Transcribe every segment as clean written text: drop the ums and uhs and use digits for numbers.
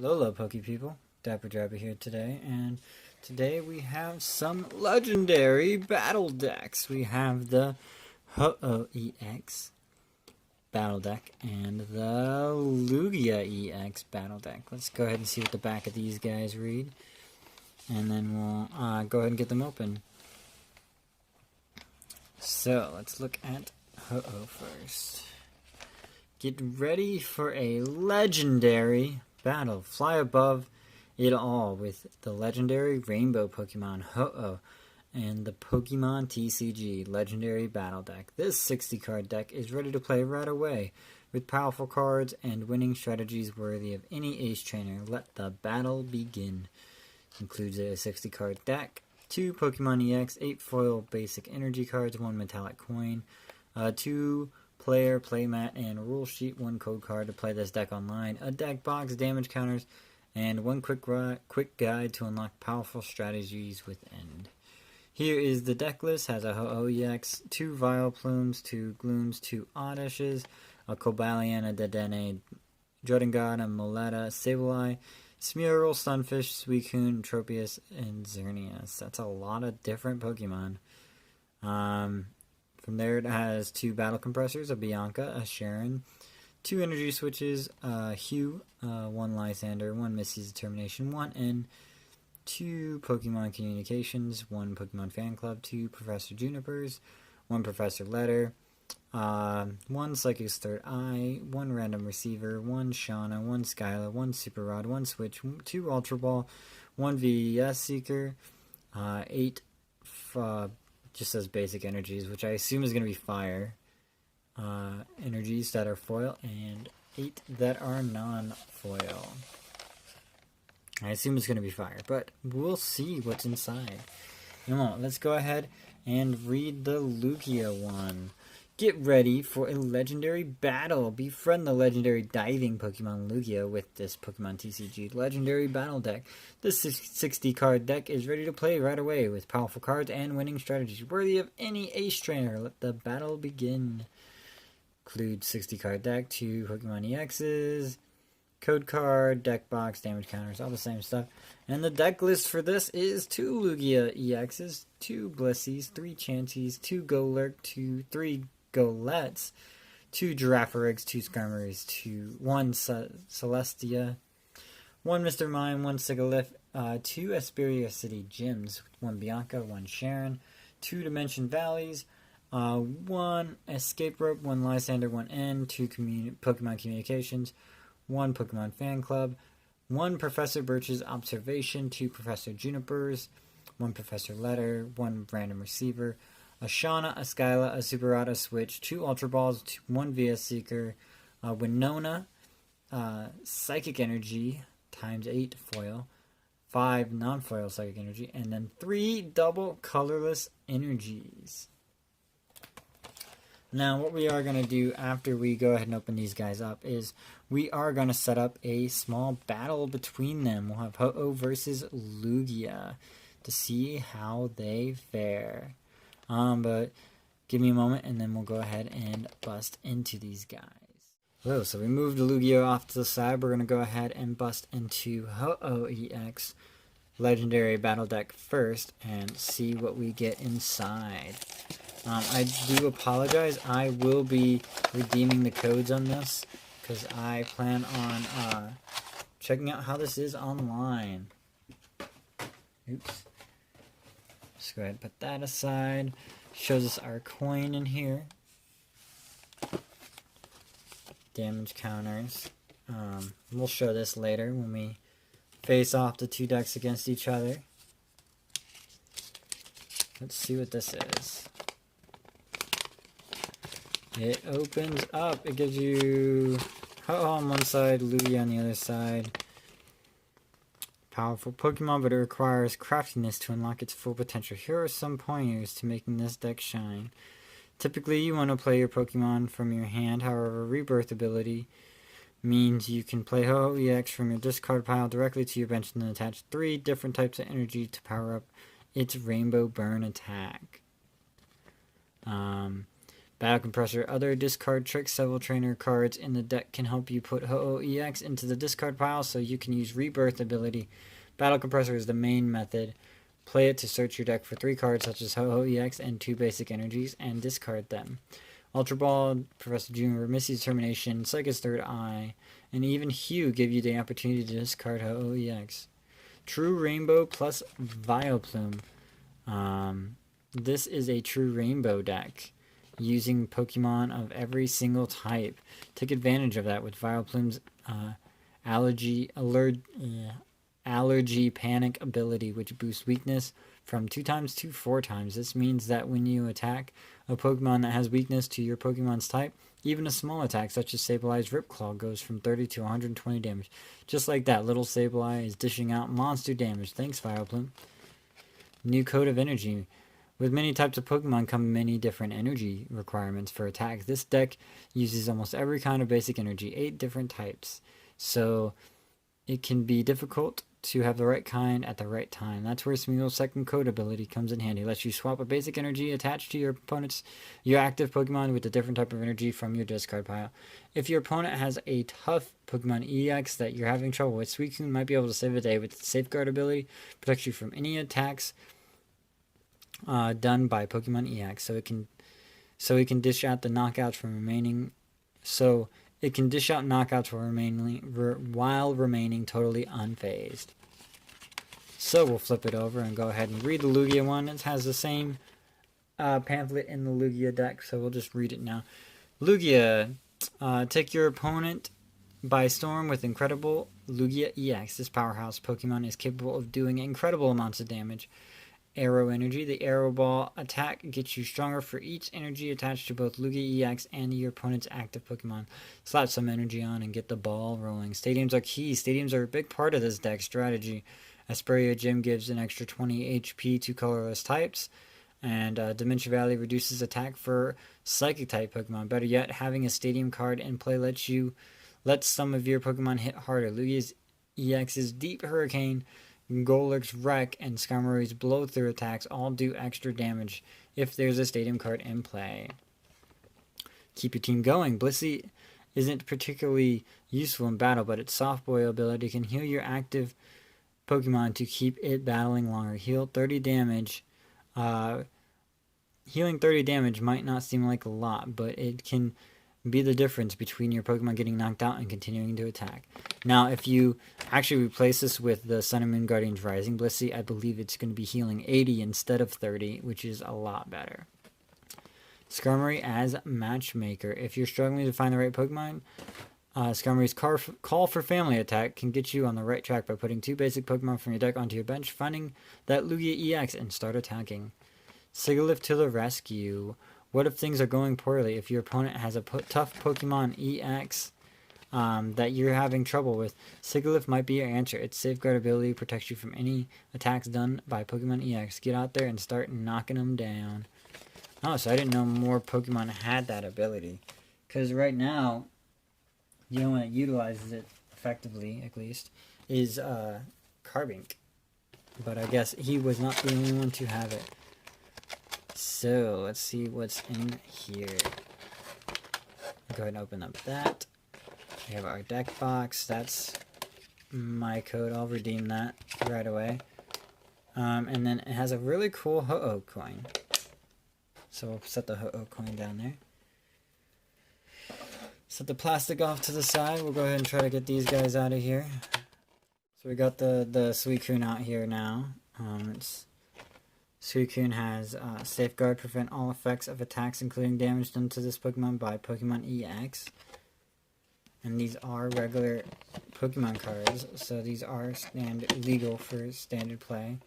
Lola Poke People, DapperDraby here today, and today we have some legendary battle decks. We have the Ho-oh EX battle deck and the Lugia EX battle deck. Let's go ahead and see what the back of these guys read, and then we'll go ahead and get them open. So let's look at Ho-oh first. Get ready for a legendary battle. Fly above it all with the legendary rainbow Pokemon Ho-oh and the Pokemon TCG Legendary Battle Deck. This 60 card deck is ready to play right away with powerful cards and winning strategies worthy of any ace trainer. Let the battle begin. Includes a 60 card deck, 2 Pokemon EX, 8 foil basic energy cards, 1 metallic coin, 2 player playmat and rule sheet, 1 code card to play this deck online, a deck box, damage counters, and 1 quick guide to unlock powerful strategies within. Here is the deck list. Has a Ho-oh EX, 2 Vileplumes, 2 Glooms, 2 Oddashes, a Cobalion, a Dedenne, Drudengard, a Moletta, Sableye, Smeargle, Stunfish, Suicune, Tropius, and Xerneas. That's a lot of different Pokemon. From there it has 2 Battle Compressors, a Bianca, a Sharon, 2 Energy Switches, Hugh, 1 Lysander, 1 Missy's Determination, 1 N, 2 Pokemon Communications, 1 Pokemon Fan Club, 2 Professor Junipers, 1 Professor Letter, 1 Psychic's Third Eye, 1 Random Receiver, 1 Shauna, 1 Skyla, 1 Super Rod, 1 Switch, 2 Ultra Ball, 1 VES Seeker, 8 just says basic energies, which I assume is going to be fire energies that are foil, and 8 that are non-foil. I assume it's going to be fire, but we'll see what's inside. Now, let's go ahead and read the Lugia one. Get ready for a legendary battle. Befriend the legendary diving Pokemon Lugia with this Pokemon TCG Legendary Battle Deck. This 60 card deck is ready to play right away with powerful cards and winning strategies worthy of any ace trainer. Let the battle begin. Include 60 card deck, 2 Pokemon EXs, code card, deck box, damage counters, all the same stuff. And the deck list for this is 2 Lugia EXs, 2 Blissies, 3 Chanseys, 2 Golurk, 3 Golettes, 2 Giraffarigs, 2 Skarmories, 1 Celestia, 1 Mr. Mime, 1 Sigilyph, 2 Asperia City Gyms, 1 Bianca, 1 Sharon, 2 Dimension Valleys, 1 Escape Rope, 1 Lysander, 1 N, 2 Pokemon Communications, 1 Pokemon Fan Club, 1 Professor Birch's Observation, 2 Professor Junipers, 1 Professor Letter, 1 Random Receiver, a Shauna, a Skyla, a Super Rod, a Switch, 2 Ultra Balls, 1 VS Seeker, Winona, Psychic Energy, times 8 foil, 5 non-foil Psychic Energy, and then 3 double colorless energies. Now, what we are going to do after we go ahead and open these guys up is we are going to set up a small battle between them. We'll have Ho-oh versus Lugia to see how they fare. But give me a moment and then we'll go ahead and bust into these guys. Whoa, so we moved Lugia off to the side. We're going to go ahead and bust into Ho-oh EX Legendary Battle Deck first and see what we get inside. I do apologize. I will be redeeming the codes on this because I plan on checking out how this is online. Oops. Let's go ahead and put that aside. Shows us our coin in here. Damage counters. We'll show this later when we face off the 2 decks against each other. Let's see what this is. It opens up. It gives you Ho-oh on one side, Lugia on the other side. Powerful Pokemon, but it requires craftiness to unlock its full potential. Here are some pointers to making this deck shine. Typically, you want to play your Pokemon from your hand. However, Rebirth ability means you can play Ho-oh EX from your discard pile directly to your bench and then attach 3 different types of energy to power up its Rainbow Burn attack. Battle Compressor. Other discard tricks. Several trainer cards in the deck can help you put Ho-oh EX into the discard pile, so you can use Rebirth ability. Battle Compressor is the main method. Play it to search your deck for 3 cards such as Ho-oh EX and 2 basic energies and discard them. Ultra Ball, Professor Junior, Missy's Determination, Psychic Third Eye, and even Hue give you the opportunity to discard Ho-oh EX. True Rainbow plus Vileplume. This is a True Rainbow deck using Pokemon of every single type. Take advantage of that with Vileplume's Allergy Panic ability, which boosts weakness from 2 times to 4 times. This means that when you attack a Pokemon that has weakness to your Pokemon's type, even a small attack such as Sableye's Ripclaw goes from 30 to 120 damage. Just like that, little Sableye is dishing out monster damage. Thanks, Vileplume. New Code of Energy. With many types of Pokemon come many different energy requirements for attack. This deck uses almost every kind of basic energy, 8 different types. So it can be difficult to have the right kind at the right time. That's where Smeagol's second code ability comes in handy. It lets you swap a basic energy attached to your active Pokemon with a different type of energy from your discard pile. If your opponent has a tough Pokemon EX that you're having trouble with, Suicune might be able to save the day with its Safeguard ability, protects you from any attacks done by Pokemon EX. So it can dish out the knockouts from remaining. So it can dish out knockouts while remaining totally unfazed. So we'll flip it over and go ahead and read the Lugia one. It has the same pamphlet in the Lugia deck, so we'll just read it now. Lugia, take your opponent by storm with incredible Lugia EX. This powerhouse Pokemon is capable of doing incredible amounts of damage. Arrow Energy. The Arrow Ball attack gets you stronger for each energy attached to both Lugia EX and your opponent's active Pokemon. Slap some energy on and get the ball rolling. Stadiums are key. Stadiums are a big part of this deck strategy. Asperia Gym gives an extra 20 HP to colorless types. And Dementia Valley reduces attack for Psychic type Pokemon. Better yet, having a Stadium card in play lets some of your Pokemon hit harder. Lugia's EX's Deep Hurricane, Golurk's Wreck, and Skarmory's Blow-Through attacks all do extra damage if there's a Stadium card in play. Keep your team going. Blissey isn't particularly useful in battle, but its Soft Boil ability can heal your active Pokemon to keep it battling longer. Healing 30 damage might not seem like a lot, but it can be the difference between your Pokemon getting knocked out and continuing to attack. Now, if you actually replace this with the Sun and Moon Guardians Rising Blissey, I believe it's going to be healing 80 instead of 30, which is a lot better. Skarmory as Matchmaker. If you're struggling to find the right Pokemon, Skarmory's Call for Family attack can get you on the right track by putting 2 basic Pokemon from your deck onto your bench, finding that Lugia EX, and start attacking. Sigilyph to the rescue. What if things are going poorly? If your opponent has a tough Pokemon EX that you're having trouble with, Sigilyph might be your answer. Its Safeguard ability protects you from any attacks done by Pokemon EX. Get out there and start knocking them down. Oh, so I didn't know more Pokemon had that ability. Because right now, the only one that utilizes it effectively, at least, is Carbink. But I guess he was not the only one to have it. So, let's see what's in here. Go ahead and open up that. We have our deck box. That's my code. I'll redeem that right away. And then it has a really cool Ho-oh coin. So we'll set the Ho-oh coin down there. Set the plastic off to the side. We'll go ahead and try to get these guys out of here. So we got the Suicune out here now. Suicune has Safeguard, prevent all effects of attacks including damage done to this Pokemon by Pokemon EX. And these are regular Pokemon cards, so these are legal for standard play.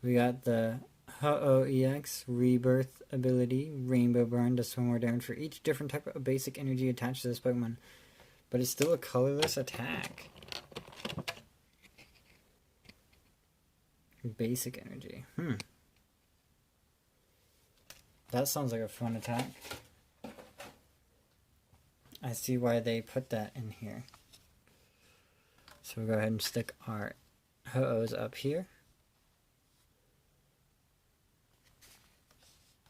We got the Ho-oh EX Rebirth ability. Rainbow Burn does swim more damage for each different type of basic energy attached to this Pokemon. But it's still a colorless attack. Basic energy. That sounds like a fun attack. I see why they put that in here. So we'll go ahead and stick our Ho-ohs up here.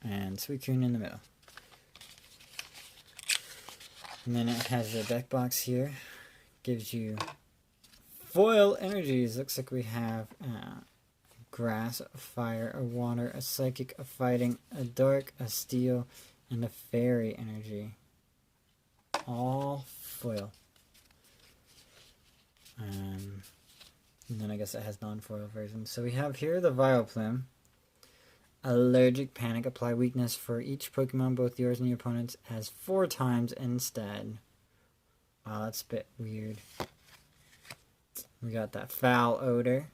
And Suicune in the middle. And then it has the deck box here. Gives you foil energies. Looks like we have grass, a fire, a water, a psychic, a fighting, a dark, a steel, and a fairy energy. All foil. And then I guess it has non-foil versions. So we have here the Vileplume. Allergic Panic. Apply weakness for each Pokemon, both yours and your opponent's, as 4 times instead. Wow, that's a bit weird. We got that Foul Odor.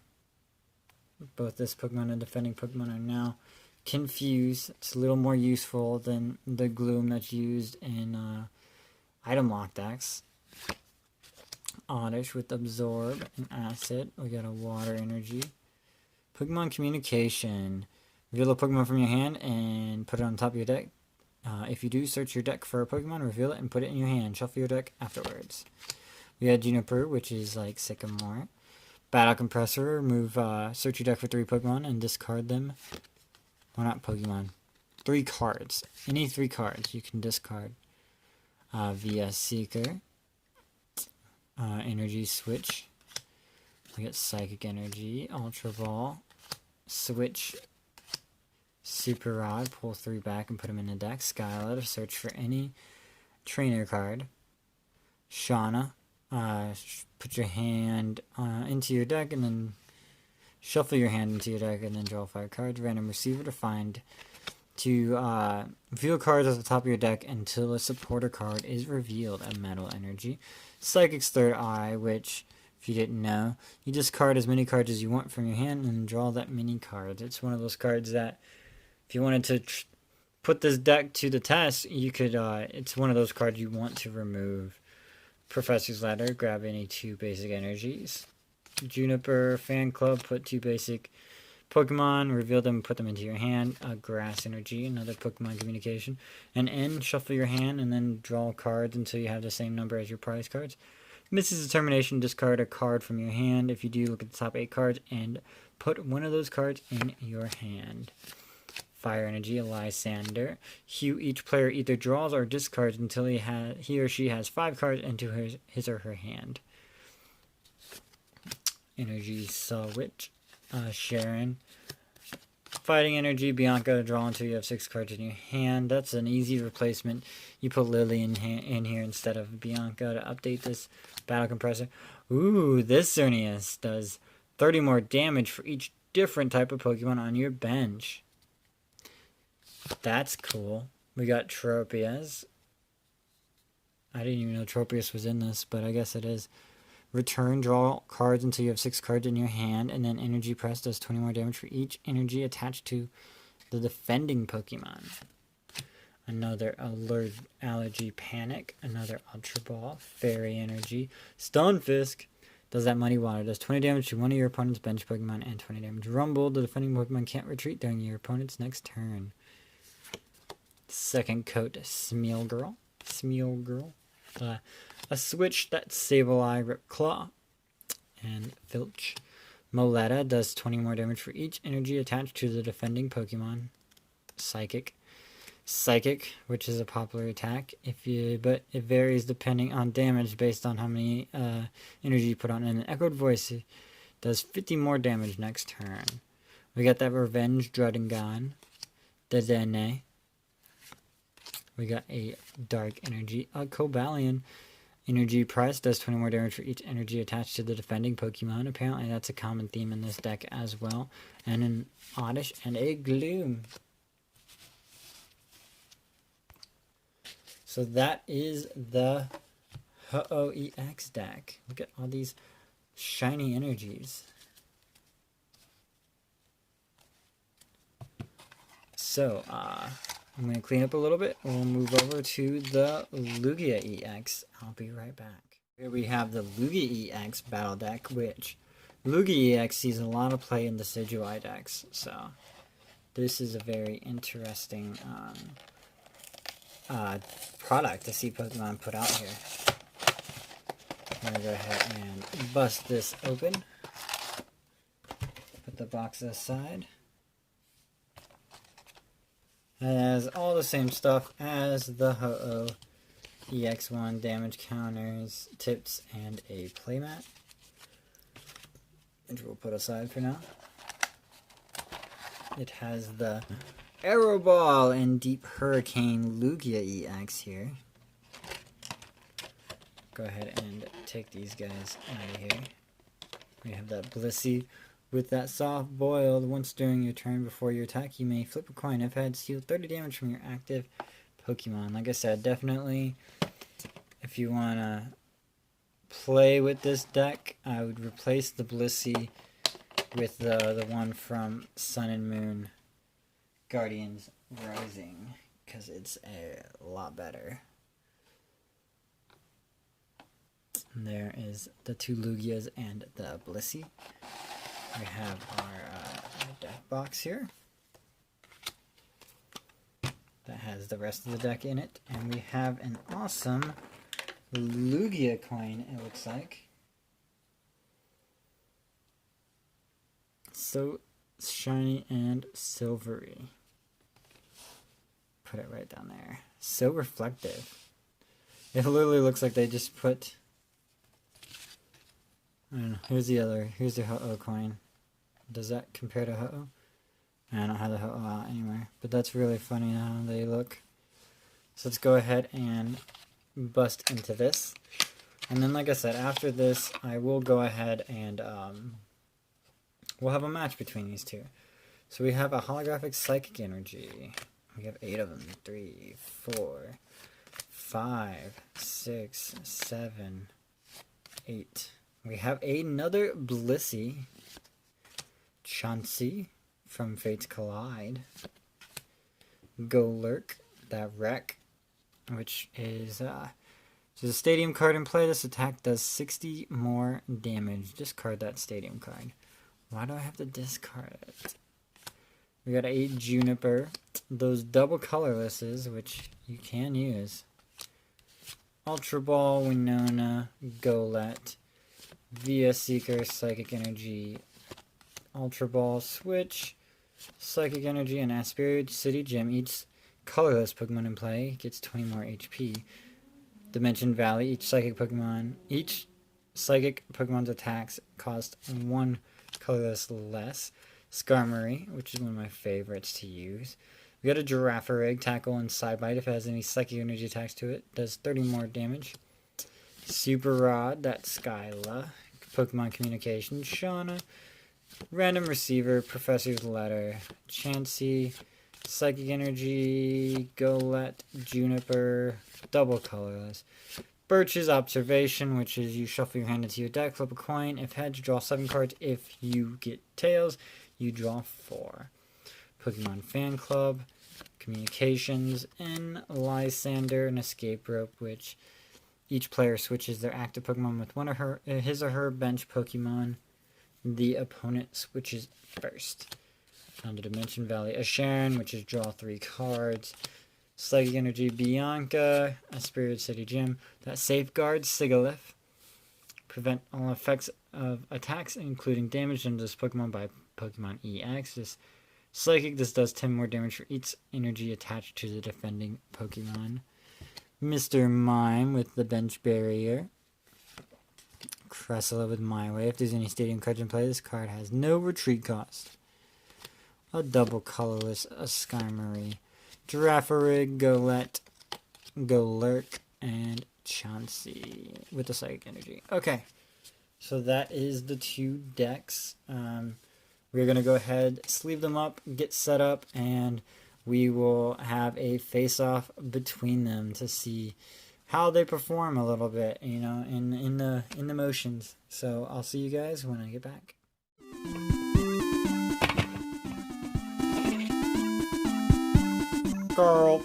Both this Pokemon and defending Pokemon are now confused. It's a little more useful than the Gloom that's used in item lock decks. Oddish with Absorb and Acid. We got a Water Energy. Pokemon Communication. Reveal a Pokemon from your hand and put it on top of your deck. If you do, search your deck for a Pokemon, reveal it, and put it in your hand. Shuffle your deck afterwards. We had Juniper, which is like Sycamore. Battle Compressor. Remove, search your deck for 3 Pokemon and discard them. Well, not Pokemon. 3 cards. Any 3 cards you can discard. VS Seeker. Energy Switch. We get Psychic Energy. Ultra Ball. Switch. Super Rod. Pull 3 back and put them in the deck. Skylar. Search for any trainer card. Shauna. Put your hand into your deck and then shuffle your hand into your deck and then draw 5 cards. Random Receiver to reveal cards at the top of your deck until a supporter card is revealed. A Metal Energy. Psychic's Third Eye, which, if you didn't know, you discard as many cards as you want from your hand and draw that many cards. It's one of those cards that, if you wanted to put this deck to the test, you could. It's one of those cards you want to remove. Professor's Ladder, grab any 2 basic energies. Juniper Fan Club, put 2 basic Pokemon, reveal them, put them into your hand. A Grass Energy, another Pokemon Communication. An N, shuffle your hand and then draw cards until you have the same number as your prize cards. Mrs. Determination, discard a card from your hand. If you do, look at the top 8 cards and put one of those cards in your hand. Fire Energy, Lysander. Hue, each player either draws or discards until he or she has 5 cards into his or her hand. Energy Switch. Sharon. Fighting Energy, Bianca, draw until you have 6 cards in your hand. That's an easy replacement. You put Lily in here instead of Bianca to update this Battle Compressor. Ooh, this Xerneas does 30 more damage for each different type of Pokemon on your bench. That's cool. We got Tropius. I didn't even know Tropius was in this, but I guess it is. Return, draw cards until you have 6 cards in your hand, and then Energy Press does 20 more damage for each energy attached to the defending Pokemon. Another Allergy Panic, another Ultra Ball, Fairy Energy, Stonefisk does that Muddy Water, does 20 damage to one of your opponent's bench Pokemon and 20 damage. Rumble, the defending Pokemon can't retreat during your opponent's next turn. Second coat, Smeargle. A switch, that's Sableye, Ripclaw, and Filch. Moletta does 20 more damage for each energy attached to the defending Pokemon. Psychic, which is a popular attack, but it varies depending on damage based on how many energy you put on. And an Echoed Voice does 50 more damage next turn. We got that Revenge Druddigon, Dedenne. We got a Dark Energy, a Cobalion. Energy Press does 20 more damage for each energy attached to the defending Pokemon. Apparently that's a common theme in this deck as well. And an Oddish and a Gloom. So that is the Ho-oh EX deck. Look at all these shiny energies. So, I'm going to clean up a little bit. We'll move over to the Lugia EX. I'll be right back. Here we have the Lugia EX battle deck, which Lugia EX sees a lot of play in Decidueye decks. So this is a very interesting product to see Pokemon put out here. I'm going to go ahead and bust this open. Put the box aside. It has all the same stuff as the Ho-oh EX1 damage counters, tips, and a playmat, which we'll put aside for now. It has the Arrow Ball and Deep Hurricane Lugia EX here. Go ahead and take these guys out of here. We have that Blissey with that soft boiled. Once during your turn before your attack, you may flip a coin. If heads, deal 30 damage from your active Pokemon. Like I said, definitely if you want to play with this deck, I would replace the Blissey with the one from Sun and Moon Guardians Rising, because it's a lot better. And there is the two Lugias and the Blissey. We have our deck box here that has the rest of the deck in it, and we have an awesome Lugia coin, it looks like. So shiny and silvery. Put it right down there. So reflective. It literally looks like they just put... I don't know. Here's the Ho-oh coin. Does that compare to Ho-oh? I don't have the Ho-oh out anymore. But that's really funny how they look. So let's go ahead and bust into this. And then, like I said, after this, I will go ahead and we'll have a match between these two. So we have a holographic psychic energy. We have 8 of them. 3, 4, 5, 6, 7, 8. We have another Blissey, Chansey from Fate's Collide, Golurk, that wreck, which is a stadium card in play. This attack does 60 more damage. Discard that stadium card. Why do I have to discard it? We got a Juniper, those double colorlesses, which you can use. Ultra Ball, Winona, Golett, Via Seeker, Psychic Energy, Ultra Ball, Switch, Psychic Energy, and Aspirit City Gym. Each colorless Pokemon in play gets 20 more HP. Dimension Valley, each psychic Pokemon's attacks cost 1 colorless less. Skarmory, which is one of my favorites to use. We got a Girafarig, Tackle, and Sidebite. If it has any psychic energy attacks to it, does 30 more damage. Super Rod, that's Skyla. Pokemon Communication, Shauna. Random Receiver, Professor's Letter, Chansey, Psychic Energy, Golett, Juniper, double colorless. Birch's Observation, which is you shuffle your hand into your deck, flip a coin. If heads, draw 7 cards. If you get tails, you draw 4. Pokemon Fan Club, Communications, and Lysander, and Escape Rope, which each player switches their active Pokemon with one of his or her bench Pokemon. The opponent switches first. On to Dimension Valley, a Sharon, which is draw 3 cards. Psychic Energy, Bianca, a Spirit City Gym. That safeguards Sigilyph. Prevent all effects of attacks, including damage on this Pokemon by Pokemon EX. This Psychic, this does 10 more damage for each energy attached to the defending Pokemon. Mr. Mime with the bench barrier. Cressula with My Way. If there's any stadium cards in play, this card has no retreat cost. A double colorless, a Skarmory, Girafarig, Golett, Golurk, and Chansey with the Psychic Energy. Okay, so that is the 2 decks. We're going to go ahead, sleeve them up, get set up, and we will have a face-off between them to see how they perform a little bit, you know, in the motions. So I'll see you guys when I get back. Girl.